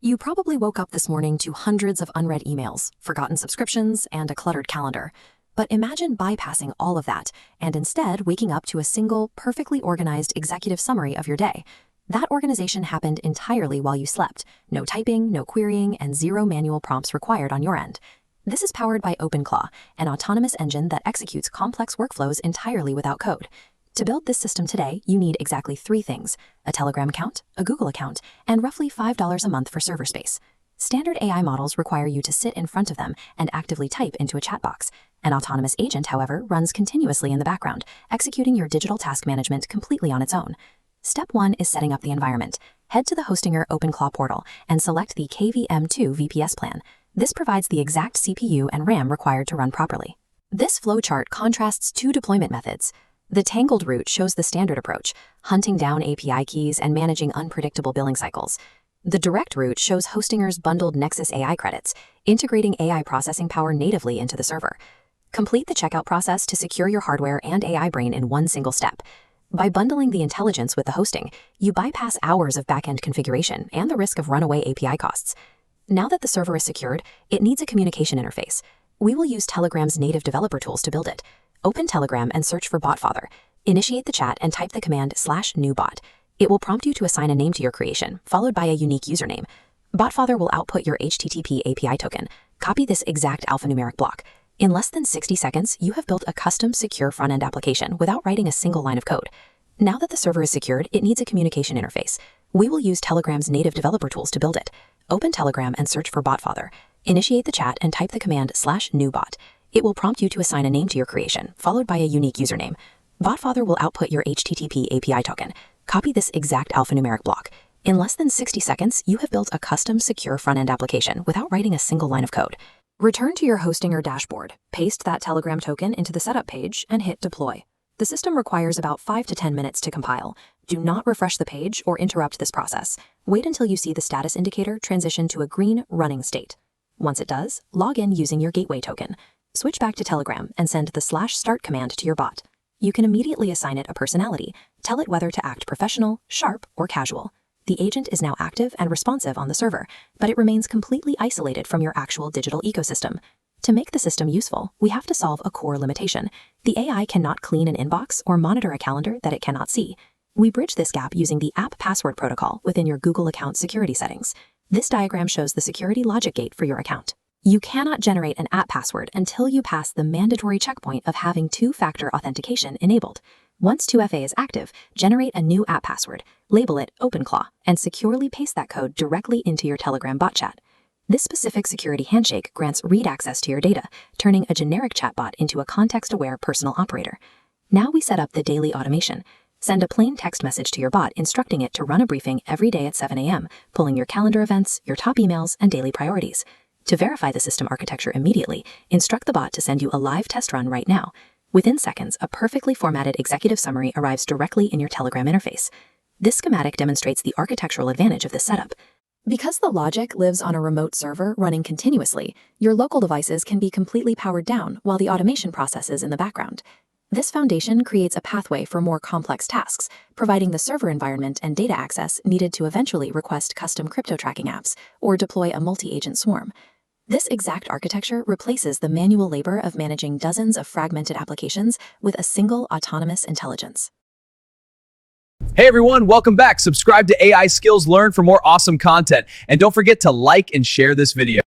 You probably woke up this morning to hundreds of unread emails, forgotten subscriptions, and a cluttered calendar. But imagine bypassing all of that and instead waking up to a single, perfectly organized executive summary of your day. That organization happened entirely while you slept. No typing, no querying, and zero manual prompts required on your end. This is powered by OpenClaw, an autonomous engine that executes complex workflows entirely without code. To build this system today, you need exactly 3 things: a Telegram account, a Google account, and roughly $5 a month for server space. Standard AI models require you to sit in front of them and actively type into a chat box. An autonomous agent, however, runs continuously in the background, executing your digital task management completely on its own. Step 1 is setting up the environment. Head to the Hostinger OpenClaw portal and select the KVM2 VPS plan. This provides the exact CPU and RAM required to run properly. This flowchart contrasts 2 deployment methods. The tangled route shows the standard approach, hunting down API keys and managing unpredictable billing cycles. The direct route shows Hostinger's bundled Nexus AI credits, integrating AI processing power natively into the server. Complete the checkout process to secure your hardware and AI brain in one single step. By bundling the intelligence with the hosting, you bypass hours of backend configuration and the risk of runaway API costs. Now that the server is secured, it needs a communication interface. We will use Telegram's native developer tools to build it. Open Telegram and search for BotFather. Initiate the chat and type the command /newbot. It will prompt you to assign a name to your creation, followed by a unique username. BotFather will output your HTTP API token. Copy this exact alphanumeric block. In less than 60 seconds, you have built a custom secure front-end application without writing a single line of code. Now that the server is secured, it needs a communication interface. We will use Telegram's native developer tools to build it. Open Telegram and search for BotFather. Initiate the chat and type the command /newbot. It will prompt you to assign a name to your creation, followed by a unique username. BotFather will output your HTTP API token. Copy this exact alphanumeric block. In less than 60 seconds, you have built a custom secure front-end application without writing a single line of code. Return to your Hostinger dashboard, paste that Telegram token into the setup page, and hit deploy. The system requires about 5 to 10 minutes to compile. Do not refresh the page or interrupt this process. Wait until you see the status indicator transition to a green running state. Once it does, log in using your gateway token. Switch back to Telegram and send the /start command to your bot. You can immediately assign it a personality. Tell it whether to act professional, sharp, or casual. The agent is now active and responsive on the server, but it remains completely isolated from your actual digital ecosystem. To make the system useful, we have to solve a core limitation. The AI cannot clean an inbox or monitor a calendar that it cannot see. We bridge this gap using the App Password Protocol within your Google account security settings. This diagram shows the security logic gate for your account. You cannot generate an app password until you pass the mandatory checkpoint of having 2-factor authentication enabled. Once 2FA is active, generate a new app password, label it OpenClaw, and securely paste that code directly into your Telegram bot chat. This specific security handshake grants read access to your data, turning a generic chatbot into a context-aware personal operator. Now we set up the daily automation. Send a plain text message to your bot instructing it to run a briefing every day at 7 a.m., pulling your calendar events, your top emails, and daily priorities. To verify the system architecture immediately, instruct the bot to send you a live test run right now. Within seconds, a perfectly formatted executive summary arrives directly in your Telegram interface. This schematic demonstrates the architectural advantage of this setup. Because the logic lives on a remote server running continuously, your local devices can be completely powered down while the automation processes in the background. This foundation creates a pathway for more complex tasks, providing the server environment and data access needed to eventually request custom crypto tracking apps or deploy a multi-agent swarm. This exact architecture replaces the manual labor of managing dozens of fragmented applications with a single autonomous intelligence. Hey everyone, welcome back. Subscribe to AI Skills Learn for more awesome content. And don't forget to like and share this video.